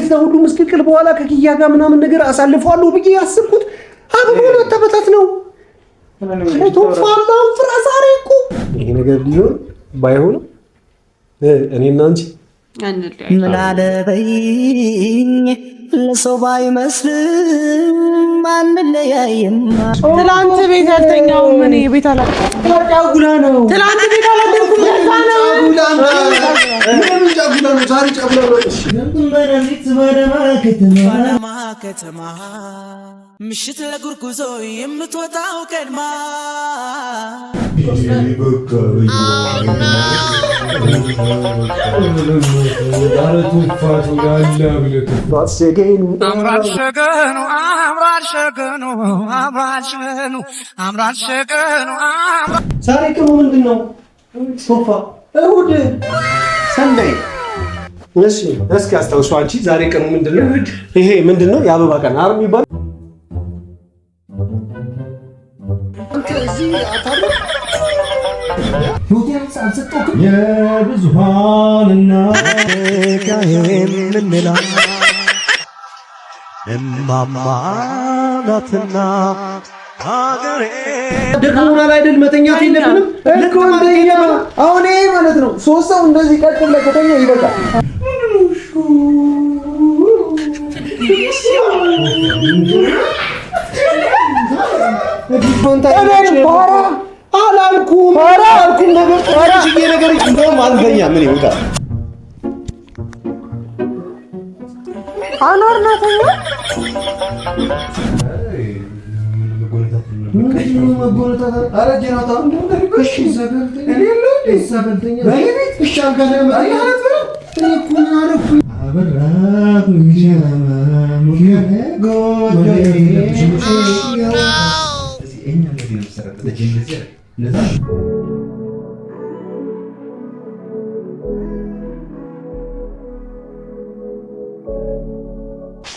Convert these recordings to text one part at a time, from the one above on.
ከዛ ሁሉ ምስቅልቅል በኋላ ከኪያ ጋር ምናምን ነገር አሳልፈዋለሁ ብዬ ያስብኩት አብሮን ተበታት ነው። ቶፋላም ፍራዛሬ እኮ ይሄ ነገር ሊሆን ባይሆን እኔና አንቺ ምን አለበይኝ ለሰው ባይመስልም አንለያይም። ትላንት ቤት አልተኛውም። እኔ ቤት ጫጉላ ነው። ትላንት ቤት አልተኛውም። ከተማ ምሽት ለጉርጉዞ የምትወጣው ቀድማ ዛሬ ቀኑ ምንድን ነው? ሶፋ እሑድ ሰንደይ። እሺ እስኪ አስታውሱ አንቺ ዛሬ ቀኑ ምንድን ነው? ይሄ ምንድን ነው? የአበባ ቀን አይደል የሚባለው? የብዙሃንና የምንላ እማማ ናትና ሀገሬ ደክሞናል አይደል? መተኛት የለብንም። አሁን ይሄ ማለት ነው 3 ሰው እንደዚህ ቀጥ ብለህ ከተኛ ይበቃል። አላልኩም ነገር እንደውም አልተኛም። ምን ይወጣል? አኖር ነው ተኛ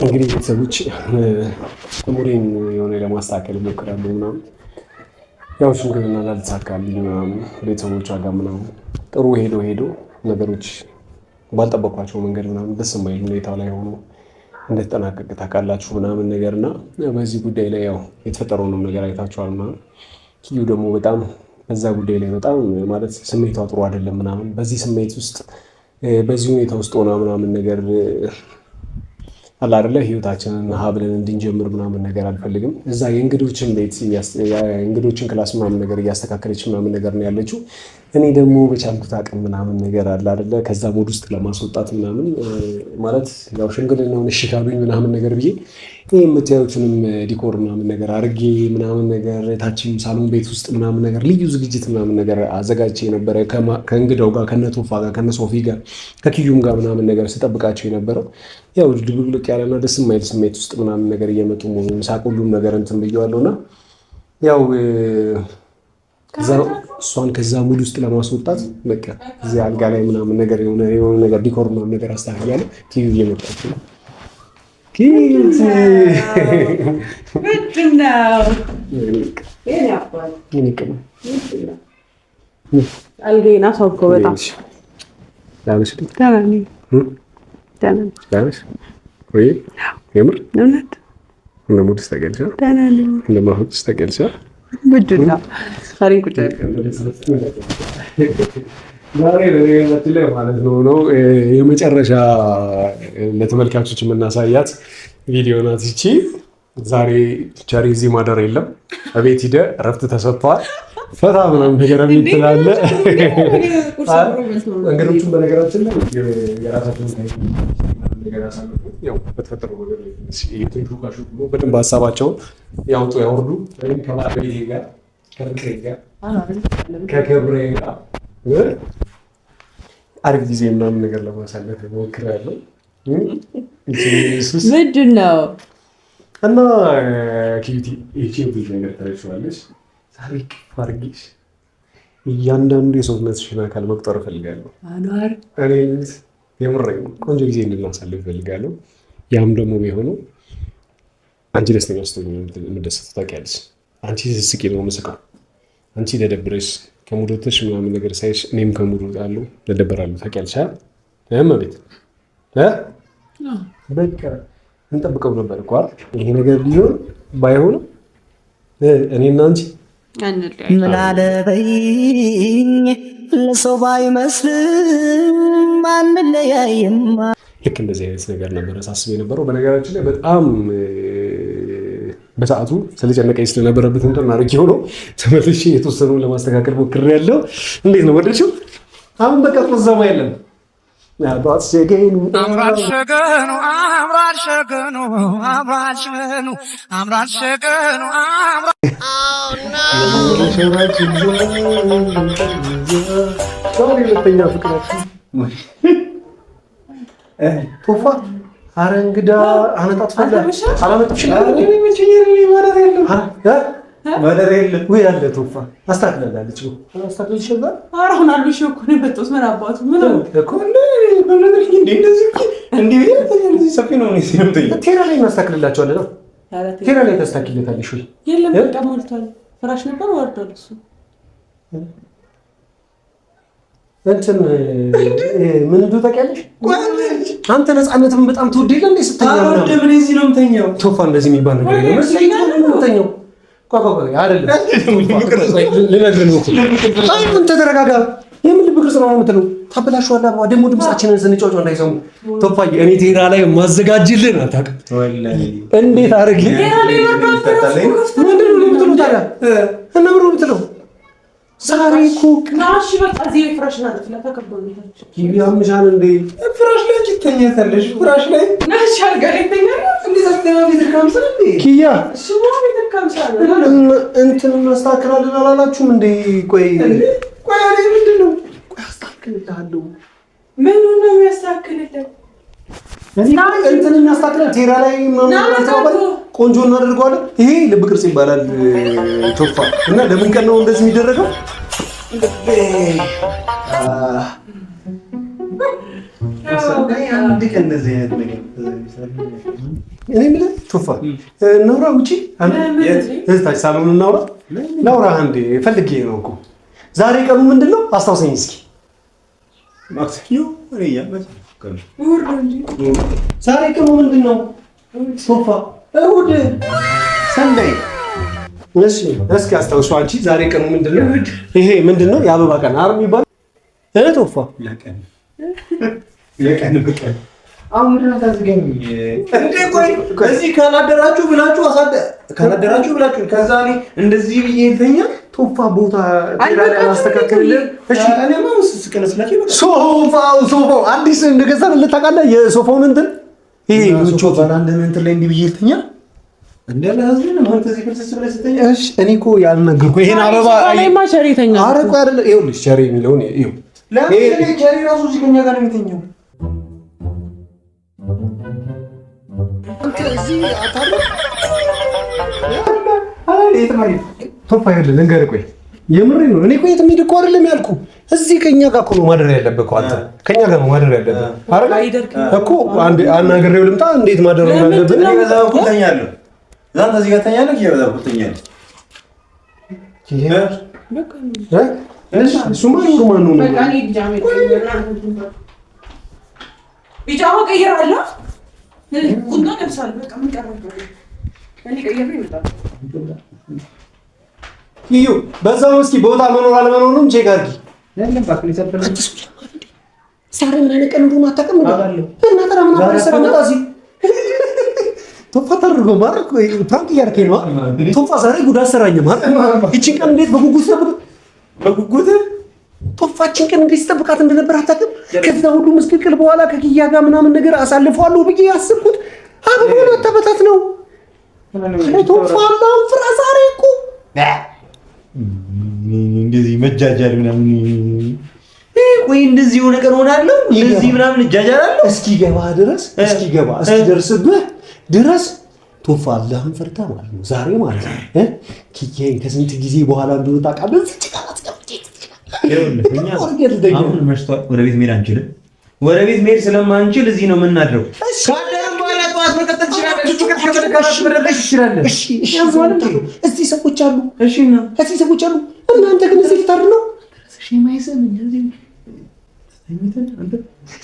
እንግዲህ ቤተሰቦች ሙሬን የሆነ ለማስተካከል ሞክራለሁ ምናምን ያው ሽምግልና ላልተሳካልኝ ምናምን ቤተሰቦቿ ጋር ምናምን ጥሩ ሄዶ ነገሮች ባልጠበቋቸው መንገድ ምናምን ደስ የማይል ሁኔታ ላይ ሆኖ እንደተጠናቀቀ ታውቃላችሁ ምናምን ነገር እና በዚህ ጉዳይ ላይ ያው የተፈጠረውንም ነገር አይታችኋል ምናምን ኪዩ ደግሞ በጣም በዛ ጉዳይ ላይ በጣም ማለት ስሜቷ ጥሩ አይደለም ምናምን በዚህ ስሜት ውስጥ በዚህ ሁኔታ ውስጥ ሆና ምናምን ነገር አላ አይደለ ህይወታችንን ሀብለን እንድንጀምር ምናምን ነገር አልፈልግም። እዛ የእንግዶችን ቤት የእንግዶችን ክላስ ምናምን ነገር እያስተካከለች ምናምን ነገር ነው ያለችው። እኔ ደግሞ በቻልኩት አቅም ምናምን ነገር አለ አይደለ ከዛ ሞድ ውስጥ ለማስወጣት ምናምን ማለት ያው ሽምግልናውን እሺ ካሉኝ ምናምን ነገር ብዬ ይሄ የምታዩትንም ዲኮር ምናምን ነገር አድርጌ ምናምን ነገር ታችም ሳሎን ቤት ውስጥ ምናምን ነገር ልዩ ዝግጅት ምናምን ነገር አዘጋጅቼ የነበረ ከእንግዳው ጋር ከነቶፋ ጋር ከነሶፊ ጋር ከኪዩም ጋር ምናምን ነገር ስጠብቃቸው የነበረው ያው ድብልቅ ያለና ደስ የማይል ስሜት ውስጥ ምናምን ነገር እየመጡ መሆኑን ሳቅ ሁሉም ነገር እንትን ብየዋለሁና ያው እሷን ከዛ ሙድ ውስጥ ለማስወጣት በቃ እዚህ አልጋ ላይ ምናምን ነገር የሆነ ነገር ዲኮር ምናምን ነገር አስተካክላለሁ። ኪዩ እየመጣች ነው። ምንድን ነው አልጋዬን አስወገው በጣም የምር እውነት እንደሙድስ ተገልጿል። እንደማሁድስ ተገልጿል። ምንድን ነው ቁጭ ዛሬ ላይ ማለት ነው የመጨረሻ ለተመልካቾች የምናሳያት ቪዲዮ ናት ይቺ። ዛሬ ቸሪ እዚህ ማደር የለም እቤት ሂደህ እረፍት ተሰጥቷል። ፈታ ምናምን ነገር ትላለ። እንግዶቹም በነገራችን ላይ የራሳቸውን ነገር ያሳልፉ። ያው በተፈጠረው ነገር በደንብ ሀሳባቸውን ያውጡ ያወርዱ። ወይም ከባለቤቴ ጋር ከፍቅሬ ጋር ከክብሬ ጋር አሪፍ ጊዜ ምናምን ነገር ለማሳለፍ ሞክራለሁ። ምንድን ነው እና ኪዩቲ ነገር ታደርሻለሽ። ዛሬ ፋርጊሽ እያንዳንዱ የሰውነትሽን አካል መቁጠር እፈልጋለሁ። እኔ የምሬን ቆንጆ ጊዜ እንድናሳልፍ እፈልጋለሁ። ያም ደግሞ ቢሆነው አንቺ ደስተኛ ስትሆኚ የምደሰተው ታውቂያለሽ። አንቺ ስትስቂ ነው የምስቀው። አንቺ ለደብረሽ ከሙድ ወጥተሽ ምናምን ነገር ሳይሽ እኔም ከሙድ እወጣለሁ፣ ለደበራለሁ። ታውቂያለሽ እመቤት በቃ እንጠብቀው ነበር እኮ አይደል? ይሄ ነገር ቢሆን ባይሆንም እኔና አንቺ ምን አለበይኝ ለሰው ባይመስልም አንለያይም። ልክ እንደዚህ አይነት ነገር ነበር ሳስብ የነበረው። በነገራችን ላይ በጣም በሰዓቱ ስለጨነቀኝ ስለነበረበት እንትን አድርጌው ነው ተመልሼ የተወሰኑ ለማስተካከል ሞክሬያለሁ። እንዴት ነው ወደድሽው? አሁን በቃ ቆዛማ የለም። አምራል ሸገኑ አምራል ሸገኑ አምራል ሸገኑ አምራል ሸገኑ አምራል ሸገኑ ቶፋ አረ እንግዳ አመጣት ፈላ አላመጣሽ ማደር የለም ወይ ያለ ቶፋ አስተካክላለች ነው አስተካክላለች ይችላል። ኧረ አሁን አልብሽ እኮ ነው የመጣሁት። ምን አባቱ ምን እኮ እንደዚህ እንደዚህ ሰፊ ነው ነው ቴራ ላይ ማስተካክልላችኋለሁ ነው ቴራ ላይ ታስተካክልታለሽ ወይ? የለም በቃ ሞልቷል። ፍራሽ ነበር ወርዷል። እሱ እንትን ምን እንደው ታውቂያለሽ? አንተ ነፃነትን በጣም ትወደለ እንዴ? ስትተኛው ነው ምን እዚህ ነው የምተኛው? ቶፋ እንደዚህ የሚባል ነገር ነው የምተኛው። ቆይ አይደለም ልነግርህ ነው እኮ። አይ አንተ ተረጋጋ። የምን ልብ ቅርጽ ነው የምትለው? ታበላሽዋለህ። ደግሞ ድምጻችንን ስንጫወት እንዳይሰሙ። ቶፋዬ እኔ ቴራ ላይ ማዘጋጅልህ ነው አታውቅም? ወላሂ እንዴት አድርጌ ምንድን ነው የምትለው ታዲያ? እና ምንድን ነው የምትለው? ዛሬ እኮ ናሽ በቃ እዚህ ፍራሽ ናት ለተከበሉታችሁ ይያምሻል እንዴ? ፍራሽ ላይ ትተኛታለሽ? ፍራሽ ላይ ናሽ አልጋሪ ተኛለ እንዴ? ዘስተማ ቤት ካምሰል እንዴ? ኪያ እሱማ ቤት ካምሰል እንትን እናስተካክላለን አላላችሁም እንዴ? ቆይ አሬ ምንድነው? ቆይ አስተካክልልሃለሁ። ምን ነው የሚያስተካክልልህ? እንትን እናስተካክላለን። ቴራ ላይ ቆንጆ እናደርገዋለን። ይሄ ልብ ቅርጽ ይባላል ቶፋ። እና ለምን ቀን ነው እንደዚህ የሚደረገው? አንድ ቀን እንደዚህ አይነት ነገር እኔ የምልህ ቶፋ እናውራ። ውጪ እህታች ሳሎን እናውራ። ላውራ አንዴ ፈልጌ ነው እኮ። ዛሬ ቀኑ ምንድን ነው? አስታውሰኝ እስኪ። ማክሰኞ ወይያ ዛሬ ቀኑ ምንድን ነው ቶፋ? እሑድ ሰንደይ። እሺ እስኪ አስታውሱ አንቺ። ዛሬ ቀኑ ምንድን ነው? ይሄ ምንድን ነው? የአበባ ቀን አይደል የሚባለው? ቶፋ ለቀን በቀን አሁን ምንድን ነው ታዝገኝ እንዴ? ቆይ እዚህ ካላደራችሁ ብላችሁ ካላደራችሁ ብላችሁ ከዛ እኔ እንደዚህ ብዬ ልተኛ ቶፋ ቦታ ቴራ ላይ ማስተካከልልህ። እሺ እኔ ማውስ ስከነስላችሁ ሶፋው አዲስ እንደገዛን ልታውቃለህ? የሶፋውን እንትን ይሄ ሶፋ አንድ እንትን ላይ እንዲህ ብዬ ልተኛ እንደለ ህዝብ ነው ማለት እዚህ ፍልስስ ብለህ ስትተኛ። እሺ እኔ እኮ ያልነገርኩህ ይሄን አበባ አይማ ሸሪተኛ አረቁ አይደለ? ይኸውልሽ ሸሪ የሚለውን ይኸው ለምን ቸሪ ራሱ እዚህ ከኛ ጋር ነው የሚተኛው? ቶፋ ይኸውልህ ልንገርህ። ቆይ የምሬን ነው። እኔ እኮ የትም ሂድ እኮ አይደለም ያልኩህ። እዚህ ከኛ ጋር እኮ ነው ማደር ያለብህ እኮ አንተ። ከኛ ጋር ነው ማደር ያለብህ አይደል እኮ። አንዴ አናግሬው ልምጣ እንዴት ማደር እንዳለብህ። እኔ በዛ በኩል ተኛለሁ። ዛንተ እዚህ ጋር ተኛለህ፣ በዛ በኩል ተኛለህ። እሱማ ኖርማል ነው። በቃ እኔ ቢጃማ ቀይራለሁ። ቁና ለብሳለሁ። በቃ ምን ቀረበ? እኔ ቀይሬ ይመጣል። ይዩ በዛው እስኪ ቦታ መኖር አለመኖሩን ቼክ አድርጊ። ለምን ባክሊ ሰልፈለ ዛሬ ምን አይነት ቀን እንደሆነ አታውቅም እንዴ? እና ተራ ምን አለ ሰራ መጣ እዚህ ቶፋ ታርጎ ማርኮ ፕራንክ እያደረከኝ ነው። ቶፋ ዛሬ ጉድ አሰራኝ ማለት ይቺን ቀን እንዴት በጉጉት ቶፋችን ቀን እንዴት ተጠብቃት እንደነበር አታውቅም? ከዛ ሁሉ ምስቅልቅል በኋላ ከኪያ ጋር ምናምን ነገር አሳልፈዋለሁ ብዬ ያስብኩት አበባውን አታበታት ነው። ቶፋ አላም ፍራ ዛሬ እኮ እንደዚህ መጃጃል ምናምን ወይ እንደዚህ የሆነ ቀን ሆናለሁ እንደዚህ ምናምን እጃጃላለሁ እስኪገባ እስኪደርስብህ ድረስ ቶፋ አላህን ፈርታ ማለት ነው። ዛሬ ማለት ነው ኪያዬን ከስንት ጊዜ በኋላ እንደወጣ ቃል አሁን መሽቷል። ወደ ቤት መሄድ አንችልም። ወደ ቤት መሄድ ስለማንችል እዚህ ነው የምናድረው። ካደረም በኋላ ጠዋት መቀጠል ትችላለህ። እዚህ ሰዎች አሉ። እሺ ነው እዚህ ሰዎች አሉ። እናንተ ግን እዚህ ልታድር ነው።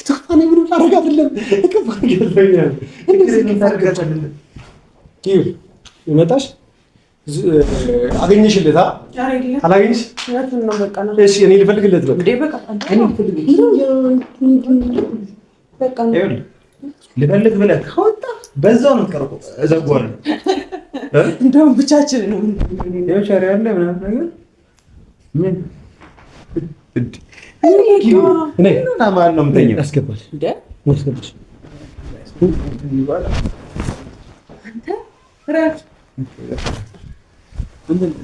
ተፋኔ ብሎ ታረጋ አይደለም እከፋ ይገርመኛል። ይመጣሽ አገኘሽለት አላገኘሽ? እሺ እኔ ልፈልግለት ነው ልፈልግ ብለህ ከወጣ በዛው ነው ቀርቆ እዘጓለሁ። እንደውም ብቻችን ነው ሻሪ ያለ ምናምን ነገር ምን እኔ ታማል ነው የምተኛው። አስገባሽ አስገባሽ አንተ ራስ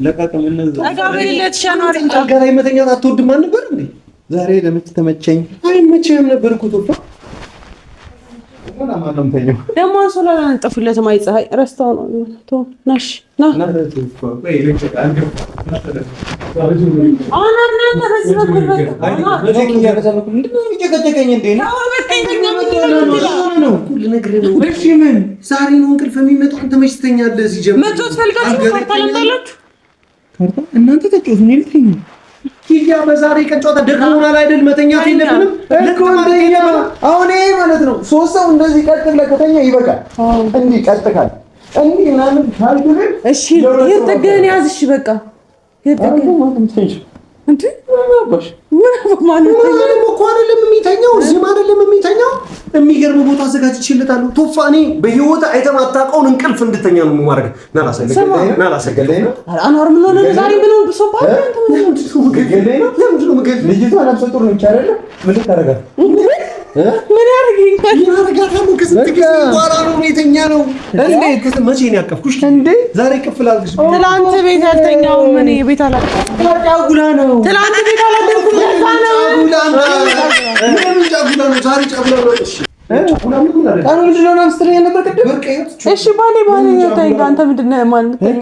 ለቃቀም እነዛ አጋበይለት ሻናሪ አልጋ ላይ መተኛት አትወድም ነበር እንዴ? ዛሬ ለምን ተመቸኝ? አይመችህም ነበር እኮ ቶፋ። ታማል ነው የምተኛው። ደግሞ አንሶላ አንጠፉለት ማይ ፀሐይ ረስታው ነው ቶ ናሽ ና ዛሬ ነው እንቅልፍ የሚመጣው። አንተ መች ትተኛለህ? ሲጀምር መጮት ፈልጋችሁ ታላላችሁ እናንተ ተጮቱ ነው ልትኝ ኪያ በዛሬ ቀን ጨዋታ ደክሞናል አይደል? መተኛት የለብንም እኮ አሁን ይሄ ማለት ነው። ሶስት ሰው እንደዚህ ቀጥ ብለህ ከተኛ ይበቃል። እንዲህ ቀጥ ካል እንዲህ ምናምን ካልኩ ግን እሺ ይርጥግህን ያዝ። እሺ በቃ ይርጥግህን እንዴ ምናባሽ ማለት ነው እኮ አይደለም የሚተኛው፣ እዚህም አይደለም የሚተኛው። የሚገርም ቦታ አዘጋጅቼለታለሁ። ቶፋ እኔ በህይወት አይተህ ማታውቀውን እንቅልፍ እንድተኛ ነው የማደርግ። ናላሰገደኝ ነው አኗር ምን ሆነ ዛሬ? ምን ሆነ? ሶፋ አንተ ምን ሆነ? ለምንድን ነው ምግብ ልጅቷ ነፍሰ ጡር ነች አይደለ? ምን ልታረጋት ምን ያርገኛል? ያረጋታሉ። ከስንት ጊዜ በኋላ ነው የተኛ ነው። እንዴት መቼ ነው ያቀፍኩሽ እንዴ? ዛሬ ቅፍል አልኩሽ። ትላንት ቤት አልተኛው። ምን ቤት አላደርኩም። ጫጉላ ነው ትላንት ቤት አላደርኩም። ለዛ ነው ምን ጫጉላ ነው? ዛሬ ጫጉላ ነው። እሺ ቀኑ ምንድን ነው? አምስተኛ ነበር ቅድም። እሺ ባሌ ታይጋ አንተ ምንድን ነው ማለት ተኛ?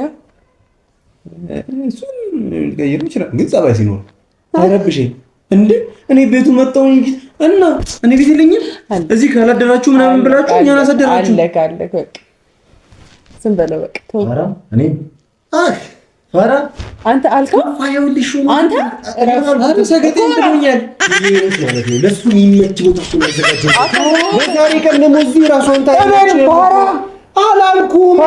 እሱን ሊቀይር ይችላል፣ ግን ጸባይ ሲኖር አይረብሽኝ እንዴ? እኔ ቤቱ መጣሁ እንጂ እና እኔ ቤት የለኝም። እዚህ ካላደራችሁ ምናምን ብላችሁ እኛን አሳደራችሁ። አለክ በቃ ዝም በለው በቃ ተው። እኔ ፋራ አንተ አልከው ፋይልሽ አንተ ራሱ ሰገጤ እንደሆኛል ማለት ነው። ለሱ የሚመች ቦታ ነው ያዘጋጀው። በዛሬ ቀን ደግሞ እዚህ ራሷን ታያለች። ፋራ አላልኩም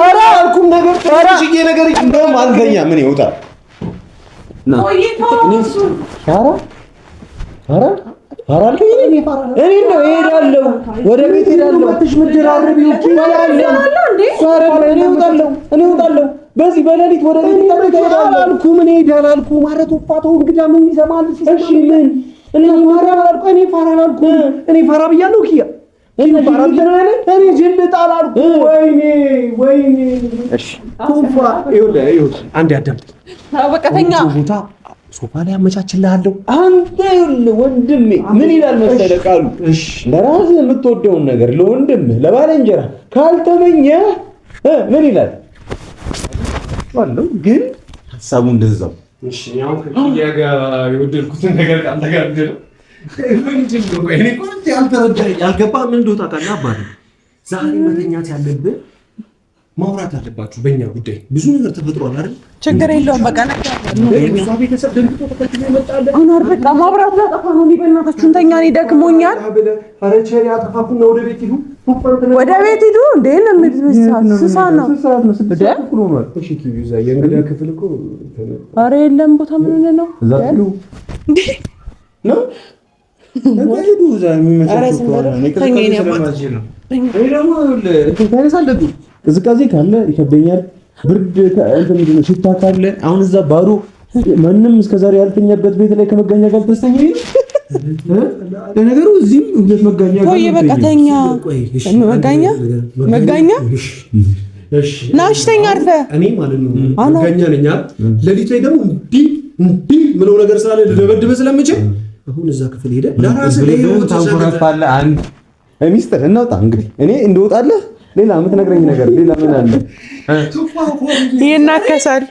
ነገር ትንሽዬ ነገር እንደውም አልተኛ ምን ይወጣል ና ፋራ እኔ ነው እሄዳለሁ፣ ወደ ቤት እሄዳለሁ። ወጥሽ ምድራርቢው እኔ እወጣለሁ። በዚህ በሌሊት ወደ ቤት አላልኩም። እኔ እሄዳለሁ ማለት ወፋተው እንግዳ ምን ይሰማል? እሺ ምን እኔ ፋራ አላልኩም። እኔ ፋራ ብያለሁ። ኪያ እኔ ፋራ ብያለሁ። እኔ ጅልጥ አላልኩም። ወይኔ እሺ ቶፋ ይኸውልህ አንዴ አዳምጥ። በቀተኛ ቦታ ሶፋ ላይ አመቻችልሃለሁ። አንተ ይኸውልህ ወንድሜ ምን ይላል መሰለህ ቃሉ፣ ለራስህ የምትወደውን ነገር ለወንድምህ ለባልንጀራ ካልተመኘህ ምን ይላል ዋለው። ግን ሐሳቡ እንደዛው። እሺ ያው ከኪያ ጋር የወደድኩትን ነገር ካንተ ጋር እንደው ምንድን ነው እኔ ቆንጆ ያልገባህ ምን እንደው ታውቃለህ አባቴ፣ ዛሬ መተኛት ያለብህ ማውራት አለባችሁ በእኛ ጉዳይ። ብዙ ነገር ተፈጥሯል አይደል? ችግር የለውም በቃ እሷ ቤተሰብ ደንግጦ ተከትሎ ይመጣል። አኗር በቃ ማብራት ላጠፋ ነው። በእናታችሁ እንተኛ፣ እኔ ደክሞኛል። ኧረ ቸሪ አጠፋፉና ወደ ቤት ሂዱ። ወደ ቤት ሂዱ እንዴ ነው ስሳ ነው እሺ ኪዩ እዛ የእንግዳ ክፍል እኮ ኧረ የለም ቦታ ምን ሆነ ነው እዛ ነው ሄዱ እዛ የሚመቻቸው ነው። ቅዝቃዜ ካለ ይከብደኛል። ብርድ ሽታ ካለ አሁን እዛ ባዶ ማንም እስከዛሬ ያልተኛበት ቤት ላይ ከመጋኛ ጋር ተስተኛ ለነገሩ እዚህም ሁለት መጋኛ ጋር ቆይ በቃ ተኛ። መጋኛ እሺ ናሽተኛ አርፈ እኔ ማለት ነው መጋኛ ነኝ አይደል? ሌሊት ላይ ደግሞ እንዲ ምለው ነገር ስላለ ልደበድብ ስለምችል አሁን እዛ ክፍል ሄደ ለራስህ ለህይወት ታንኮራፋለህ። አንድ ሚስጥር እናውጣ እንግዲህ እኔ እንደወጣለህ ሌላ የምትነግረኝ ነገር ሌላ ምን አለ? ይናከሳል።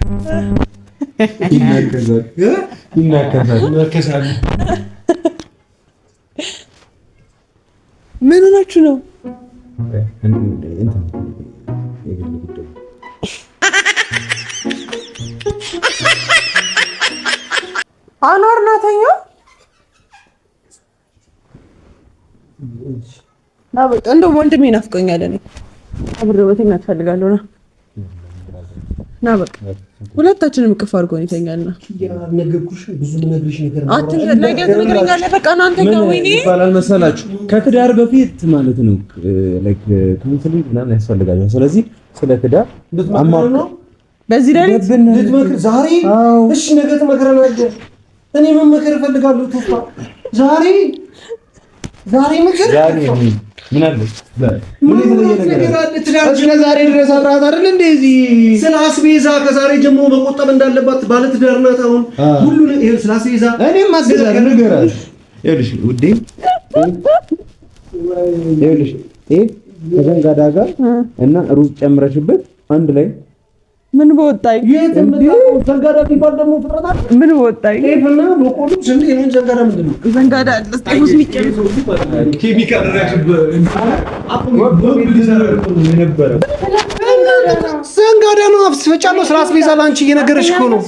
ምን ሆናችሁ ነው? አኗር ናተኛ በቃ እንደው ወንድሜ ናፍቆኛል። እኔ አብሬው በተኛት እፈልጋለሁ። ና በቃ ሁለታችንም እቅፍ አድርጎን ይተኛልና ነገርኩሽ። ብዙ ነገርሽ ነገር ነው። ትነግረኛለህ። በቃ እናንተ ጋር ወይኔ ይባላል መሰላችሁ ከትዳር በፊት ማለት ነው ላይክ ካውንስሊንግ ምናምን ያስፈልጋል። ስለዚህ ስለ ትዳር ነው በዚህ ሌሊት ልትመክር ዛሬ እሺ፣ ነገ ትመክረናለህ። እኔ መመከር እፈልጋለሁ። ቶፋ ዛሬ ምክር ምን አለ ምን የተለየ ነገር አለ? እስከ ዛሬ ድረስ አብራት አይደል እንደዚህ ስለ አስቤዛ ከዛሬ ጀምሮ መቆጠብ እንዳለባት ባለ ትዳር ናት። አሁን ሁሉ ይሄ ስለ አስቤዛ እኔም አስቤዛ ንገራለሽ። ይኸውልሽ ውዴ፣ ይኸውልሽ ከዘንጋዳ ጋር እና ሩዝ ጨምረሽበት አንድ ላይ ምን በወጣይ ዘንጋዳ ቢባል ደግሞ ፍጥረታ ምን በወጣይ እና በቆሎ ዘንድ ይሄን ዘንጋዳ ምንድን ነው? ዘንጋዳ ለስጤውስ ሚጨምሩ ኬሚካል ሪአክሽን ዘንጋዳ ነው። አፍስፈጫለሁ ስለ አስቤዛ ላንቺ እየነገረሽ እኮ ነው።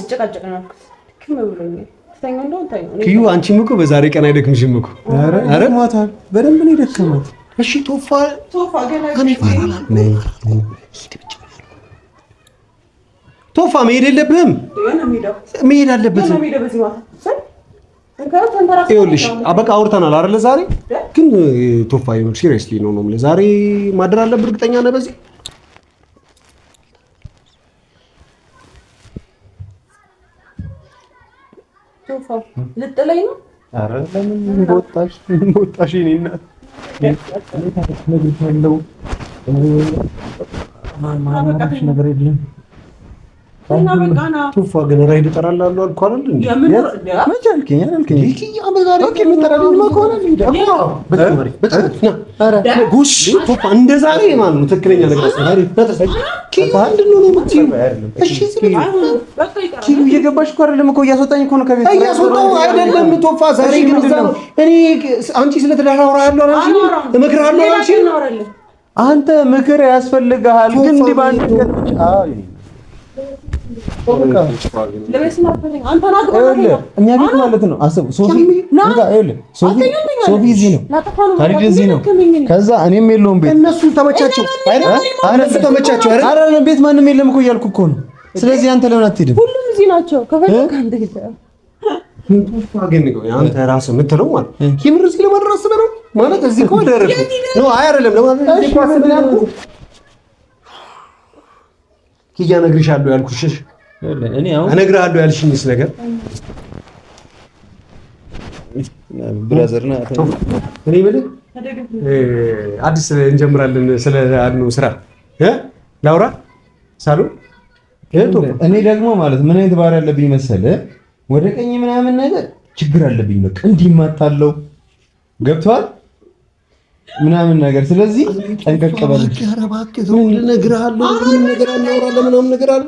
ኪዩ አንቺም እኮ በዛሬ ቀን አይደክምሽም እኮ። ኧረ ማታል በደንብ ነው የደከማት። እሺ ቶፋ ገና ቶፋ መሄድ የለብህም። መሄድ አለበት። ይኸውልሽ በቃ አውርተናል አይደለ? ዛሬ ግን ቶፋ ይኸውልሽ ሲሪየስሊ ነው የምልህ። ዛሬ ማደር አለብህ። እርግጠኛ ነህ በዚህ? ቶፋ ልጥለኝ ነው? ኧረ ለምን ወጣሽ? የእኔ እናት ነገር የለም። ቶፋ ግን ራይድ እጠራላለሁ አልኩ አይደል እንዴ? መቼ አልከኝ? ቶፋ እንደ ዛሬ ማለት ነው ትክክለኛ ነገር እየገባሽ እኮ አይደለም እኮ እያስወጣኝ እኮ ነው ከቤት እያስወጣሁ አይደለም ቶፋ። ዛሬ ግን እኔ አንቺ ስለተዳራ አወራለሁ አላልሽኝ? እመክርሃለሁ አላልሽኝ? አንተ ምክር ያስፈልግሃል ግን እንዲህ ባንድ እኛ ቤት ማለት ነው። አስቡ ሶፊ እዚህ ነው፣ ታሪክ እዚህ ነው። ከዛ እኔም የለውም ቤት። እነሱ ተመቻቸው አይደል? ቤት ማንም የለም እኮ እያልኩ እኮ ነው። ስለዚህ አንተ ለምን አትሄድም? ሁሉም እዚህ ናቸው። ከፈለክ አንተ ሄደ አንተ ራስህ የምትለው ማለት የምር እዚህ ለማድረስ አስበህ ነው ማለት እዚህ እኮ ደረሰ ነው። አይ አይደለም ለማለት እዚህ እኮ አስበህ ነው ያልኩህ። ኪያ እነግርሻለሁ ያልኩሽ እኔ አሁን እነግርሃለሁ ያልሽኝስ ነገር ብራዘርና እኔ ማለት አዲስ እንጀምራለን ስለ አድኖ ስራ ላውራ ሳሉ እኔ ደግሞ ማለት ምን አይነት ባህሪ ያለብኝ መሰለህ? ወደ ቀኝ ምናምን ነገር ችግር አለብኝ። በቃ እንዲማታለው ገብቷል ምናምን ነገር። ስለዚህ ጠንቀቅ በል። ምን እነግርሃለሁ? ምን ነገር አናወራለን ምናምን ነገር አለ።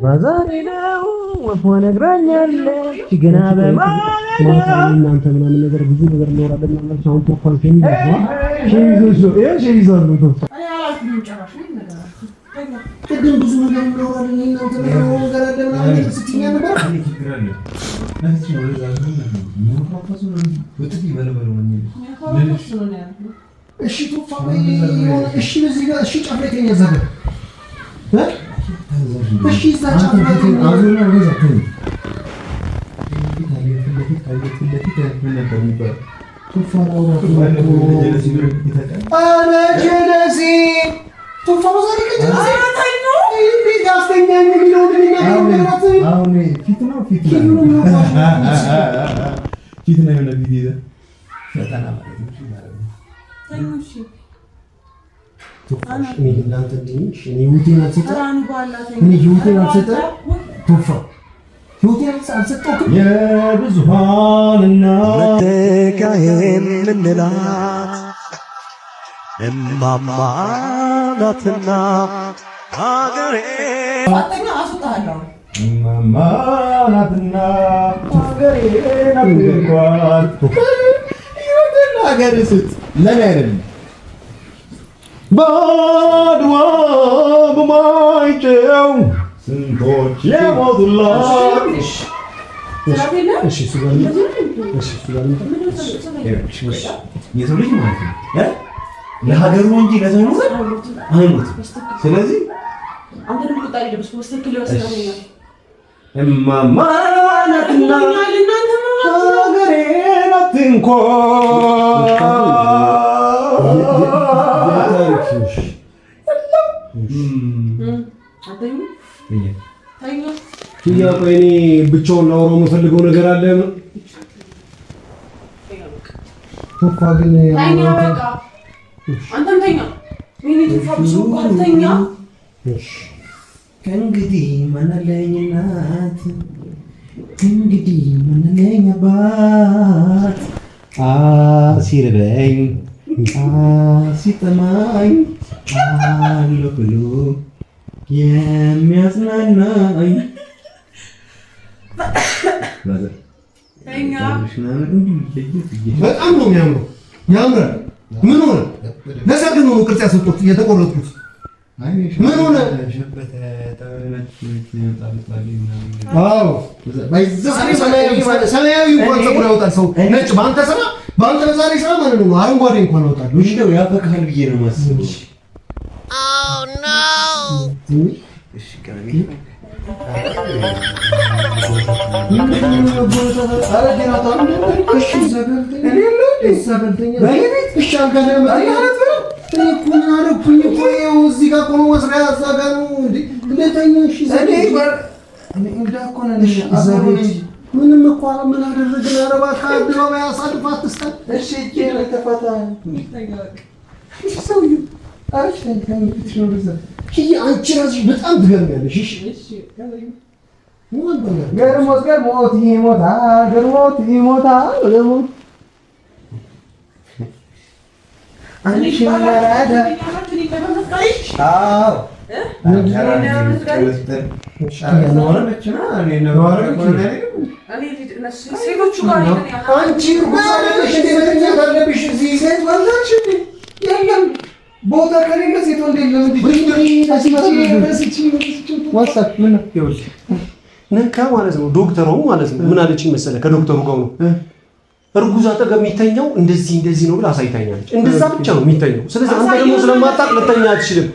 ባዛሬ ነው ወፎ ነግራኛለች ገና በማለት እናንተ ምናምን ነገር ብዙ ነገር እናወራለን ማለት ነው። ቶፋን ቅድም ብዙ ነገር እናወራለን እናንተ ነገር አለ ምናምን ስትይኝ ነበር። እሺ ቶፋ እሺ በዚህ ጋር እሺ ጫፍ ላይ ተኛ ዘጋ እሺ እዛ ጫፍ ላይ አዙና ወዛ ተኝ ቶፋ ጀለሲ ቶፋ ዛሬ እማማ ናትና ሀገሬ አጥኛ አስወጣለሁ ማማናትና ሀገሬ ናፍቆኛል ይወደና ሀገር ስት ለኔ አይደለም ባድዋ በማይጨው ስንቶች የሞቱላት የሰው ልጅ ማለት ነው ለሀገሩ እንጂ ለሰው ነው አይሞትም። ስለዚህ እማማ ናትና ሀገሬ ናት እኔ ብቻውን ላወራው የምፈልገው ነገር አለ። ቶፋ ግን አንተም ተኛ። ከእንግዲህ ምን አለኝ እናት፣ ከእንግዲህ ምን አለኝ አባት፣ ሲርበኝ ሲጠማኝ አለ ብሎ የሚያጽናናኝ በጣም ነው የሚያምረው። ያምራል። ምን ሆነ? ለሰርግ ነው ቅርጽ ያሰጡት የተቆረጡት። ምን ሆነ? አዎ ሰማያዊ እንኳን ፀጉር ያወጣል ሰው ነጭ። በአንተ ስራ በአንተ በዛሬ ስራ ማለት ነው አረንጓዴ እንኳን ያወጣል። እንደው ያበቃል ብዬ ነው የማስበው። እሺ ምንም እኮ ምን አደረግን? አረባ ከአደባባይ አሳልፍ አትስጠን። እሺ ተፋታ አንቺ እራስሽ በጣም ትገርሚያለሽ። ገርሞት ይሞታል፣ ገርሞት ይሞታል። ቦታ ከሌለ ሴት ወንድ የለም። ነካ ማለት ነው። ዶክተሩ ማለት ነው ምን አለችኝ መሰለህ? ከዶክተሩ ጋር ነው እርጉዝ አጠገብ የሚተኛው እንደዚህ ነው ብላ አሳይታኛለች። እንደዛ ብቻ ነው የሚተኛው። ስለዚህ አንተ ደግሞ ስለማታውቅ ልተኛ አትችልም።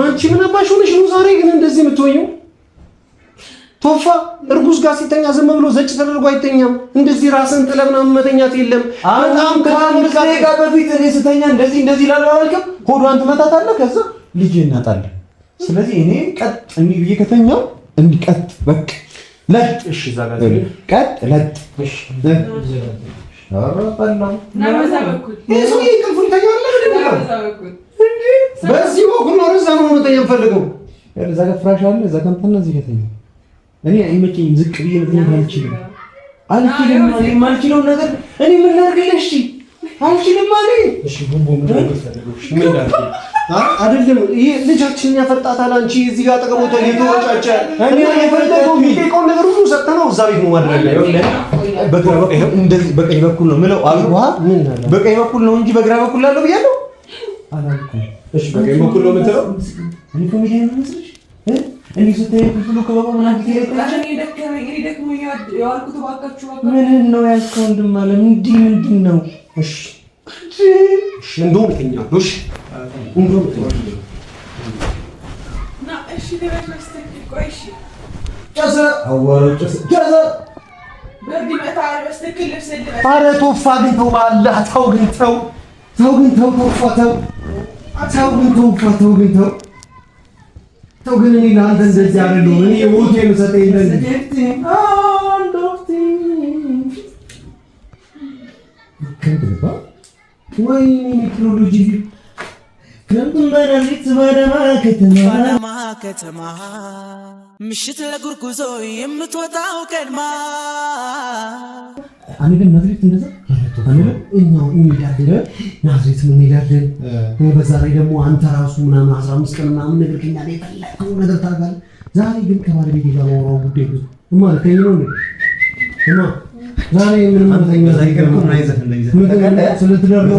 አንቺ ምን አባሽ ሆነሽ ነው ዛሬ ግን እንደዚህ የምትሆኚው? ቶፋ እርጉዝ ጋር ሲተኛ ዝም ብሎ ዘጭ ተደርጎ አይተኛም። እንደዚህ ራስን ጥለህ ምናምን መተኛት የለም። በጣም ከአምስት ደቂቃ በፊት እኔ ስተኛ እንደዚህ ላለው አልከም። ሆዷን ትመታታለህ፣ ከዛ ልጅ እናጣለን። ስለዚህ እኔ ቀጥ እንዲህ ብዬ ከተኛው እንዲህ ቀጥ በቃ ለጥ። እሺ ዛጋ ቀጥ ለጥ። እሺ በዚህ በኩል ነው እዛ ነው መተኛ ፈልገው። እዛ ጋር ፍራሽ አለ፣ እዛ ጋር እንትን እዚህ ከተኛ እኔ አይመቸኝም። ዝቅ ብዬ መተኛት አልችልም። እኔ የማልችለውን ነገር እኔ ምን ላድርግልሽ? አልችልም ማለት እሺ ቡቡ ምን ፈልገው? እሺ ምን ላድርግ? አይደለም ይሄ ልጃችንን ያፈርጣታል። አንቺ እዚህ ጋር ተቀምጦ እየተወጫጨ እኔ የፈለገው የሚጠይቀውን ነገር ሁሉ ሰጥተነው እዛ ቤት ነው ማድረግ ያለው። በግራ በኩል ይሄው እንደዚህ በቀኝ በኩል ነው ምለው አልኳ። በቀኝ በኩል ነው እንጂ በግራ በኩል ላለው ብያለሁ አላልኩም። እሺ በቀኝ በኩል ነው የምትለው? እኔ ኮሚቴ ነው መስልሽ እኔ ስትይ ሁሉ ከበባ ምናምን ምን ነው ያልከው? እንደማለ ምንድን ነው? እሺ እንደውም እተኛለሁ። እሺ እንደውም እተኛለሁ። ኧረ ቶፋ ግን ተው በአላህ ተው ግን ተው ቶፋ ተው ግን እኔ ለአንተ እንደዚህ አይደለሁም። እኔ ውቴ የምሰጠኝ እንደዚህ ወይ ሜትሮሎጂ ክረምቱን በሌሊት ባዳማ ከተማ ምሽት ለጉርጉዞ የምትወጣው ቀድማ እኔ ግን መድሪት እንደዛ እንሄዳለን ናዝሬት እንሄዳለን። በዛ ላይ ደግሞ አንተ ራሱ ምናምን 15 ቀን ምናምን ነገር ከኛ ላይ ፈለከው ነገር ታጋል። ዛሬ ግን ከባለቤቴ ጋር ማውራው ጉዳይ ብዙ ማለት ነው እና ዛሬ ምንም ማለተኛ ዛሬ ከርኩ ምን አይዘፈን ነው ስለተደረገው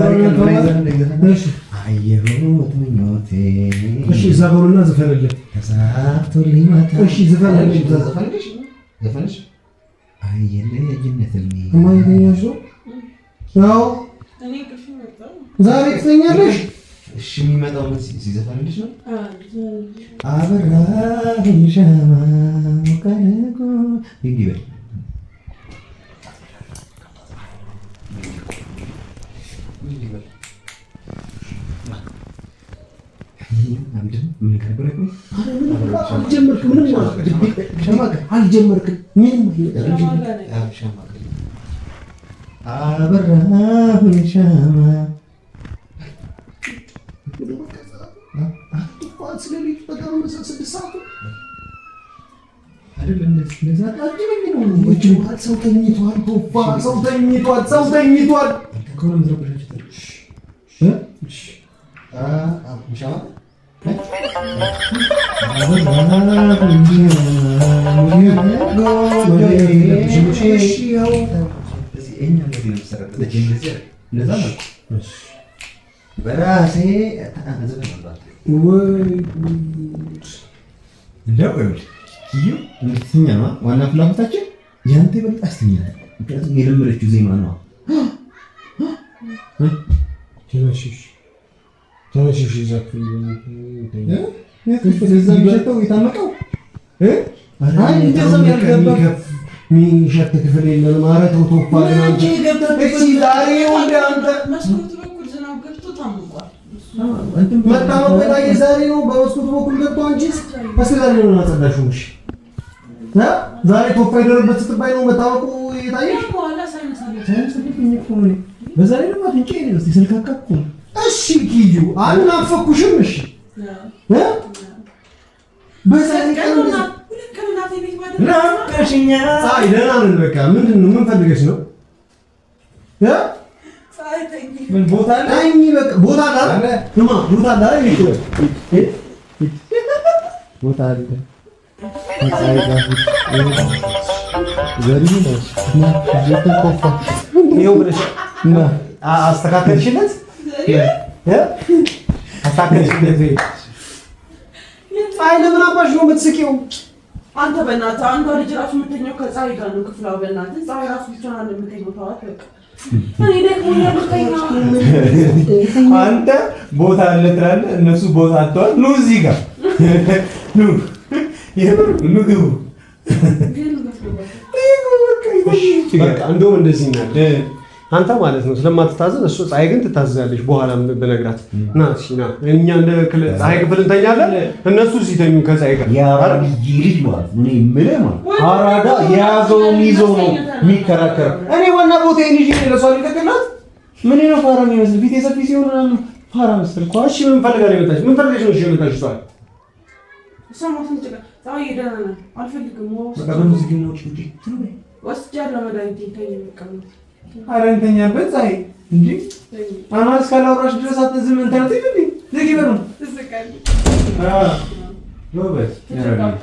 እሺ አየሁት ምኞቴ እሺ ዘፈኑና ዘፈንልኝ ተሳክቶልኝ ማታ እሺ ዘፈንልኝ ዘፈንሽ አየለ ጀነትልኝ ማይተኛሽ ነው እኔ ከሽ መጣሁ ዛሬ ትተኛለሽ እሺ የሚመጣው ምን ሲዘፈንልሽ ነው አበራኝ ሻማ ወቀለጎ ይዲበል አልጀመርክም ምንም አበራሁኝ ሻማ ሰው ተኝቷል በራሴ ዋና ፍላጎታችን ያንተ ይበልጥ አስተኛል። ምክንያቱም የለመደችው ዜማ ነው። ሚሸት ክፍል የለም ማለት ተውቶፋ ዛሬ ነው በመስኮት በኩል ገብቶ አንቺስ ዛሬ ነው አጸዳሽው። እሺ ዛሬ ቶፋ ይደረበት ስትባይ ነው መታወቁ የታየሽ። በዛ ላይ ደግሞ አፍንጫ ነው ስልካካ እኮ እሺ ኪዩ አልናፈኩሽም። እሺ በዛ ላይ ናፍቀሽኛ አይ ደህና ነን። በቃ ምንድን ነው ምን ፈልገሽ ነው? ምን ቦታ ላይ በቃ ቦታ አለ እማ ቦታ አለ ቦታ አለ አስተካከልሽለት ፀሐይ ለምን አባሽ ነው የምትስቂው? አንተ በእናትህ አንዷ ልጅ ራሱ የምትተኛው ከፀሐይ ጋር ነው ክፍሏ። በእናትህ ፀሐይ ራሱ ብቻዋን አለ የምትተኛው። ተዋት በቃ። እኔ ደግሞ አንተ ቦታ አለ ትላለህ፣ እነሱ ቦታ አጥተዋል። ኑ እዚህ ጋር ኑ ግቡ። በቃ እንደውም እንደዚህ ናት አንተ ማለት ነው ስለማትታዘዝ እሱ ፀሐይ ግን ትታዘዛለች። በኋላም በነግራት ና እሺ ና እኛ እንደ ፀሐይ ክፍል እንተኛለን፣ እነሱ እዚህ ተኙ ከፀሐይ ጋር። ያራዳ ልጅ ማለት ምን ይምልህ ማለት አራዳ የያዘውን ይዞ ነው የሚከራከረው። እኔ ዋና ቦታዬን ይዤ ለሷ ልቀቅላት። ምን ነው ፋራ የሚመስል ፊት የሰፊ ሲሆን ምናምን ፋራ መስል እኮ። እሺ ምን ፈልጋ ነው የመጣች? ምን ፈልገሽ ነው እሺ የመጣች? እሷ ሰማሁን ትጨቃ ፀሐይ ደህና ነው አልፈልግም። በቃ በሙዚቃ ነው ጭጭ ወስጃለሁ መድኃኒት ተኝቀመጥ አረንተኛበት ፀሐይ እንጂ አናስ ካላወራሽ ድረስ አትዝም። እንትን ትይልኝ ዝጊ በሩ ትስቃለች። ሎበስ ያራዲ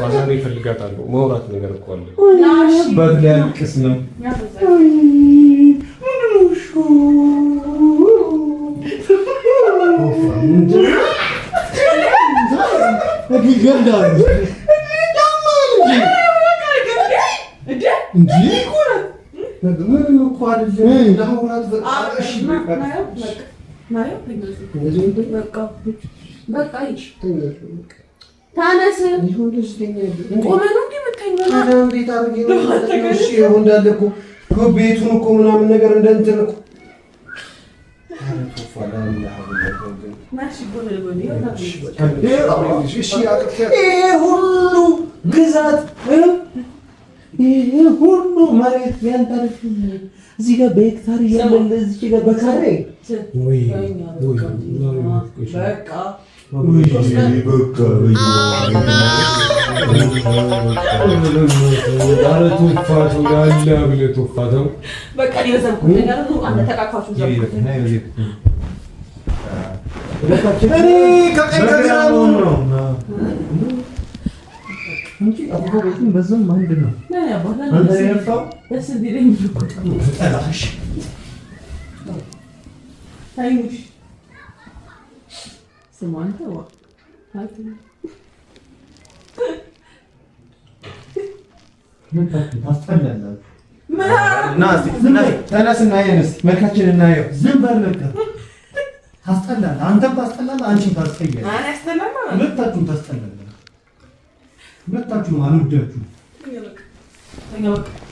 ዛሬ እፈልጋታለሁ። ማውራት ነገር እኮ አለ። በግላልቅስ ነው ቤቱን እኮ ምናምን ነገር እንደ እንትን እኮ ይሄ ሁሉ ግዛት ይሄ ሁሉ መሬት ያንተ እዚህ ጋር በሄክታር እያለ እዚህ ጋር በካሬ ተነስና መልካችን እናየው። ዝም በል በቃ ታስጠላለህ። አንተም ታስጠላለህ፣ አንቺም ታስጠያለሽ። ሁለታችሁም ታስጠላለህ። ሁለታችሁም አልወዳችሁም።